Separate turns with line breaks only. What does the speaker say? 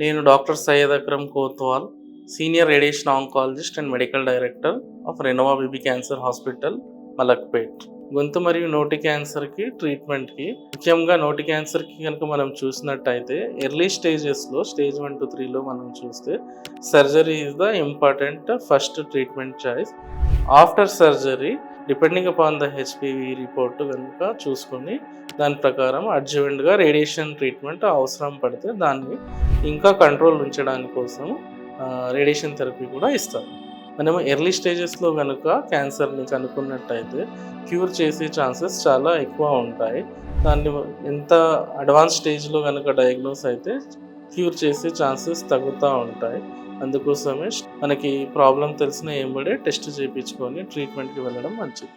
నేను doctor Syed Akram Kotwal, senior radiation oncologist and medical director of Renova baby cancer hospital, Malakpet. గొంతు మరియు నోటి క్యాన్సర్‌కి ట్రీట్మెంట్‌కి ముఖ్యంగా నోటి క్యాన్సర్‌కి గనుక మనం చూసినట్టయితే ఎర్లీ స్టేజెస్‌లో స్టేజ్ 1-3లో మనం చూస్తే surgery is the important first treatment choice. After surgery depending upon the HPV report గనుక చూసుకొని దాని ప్రకారం అడ్జువెంట్‌గా రేడియేషన్ ట్రీట్మెంట్ అవసరం పడితే దాన్ని ఇంకా కంట్రోల్ ఉంచడానికి కోసం రేడియేషన్ థెరపీ కూడా ఇస్తారు. మనము ఎర్లీ స్టేజెస్‌లో గనుక క్యాన్సర్‌ని కనుక్కున్నట్టయితే క్యూర్ చేసే ఛాన్సెస్ చాలా ఎక్కువ ఉంటాయి. దాన్ని ఎంత అడ్వాన్స్ స్టేజ్‌లో గనుక డయాగ్నోస్ అయితే క్యూర్ చేసే ఛాన్సెస్ తగ్గుతా ఉంటాయి. అందుకోసమే మనకి ప్రాబ్లమ్ తెలిసిన ఎంబడే టెస్ట్ చేపించుకొని ట్రీట్మెంట్‌కి వెళ్ళడం మంచిది.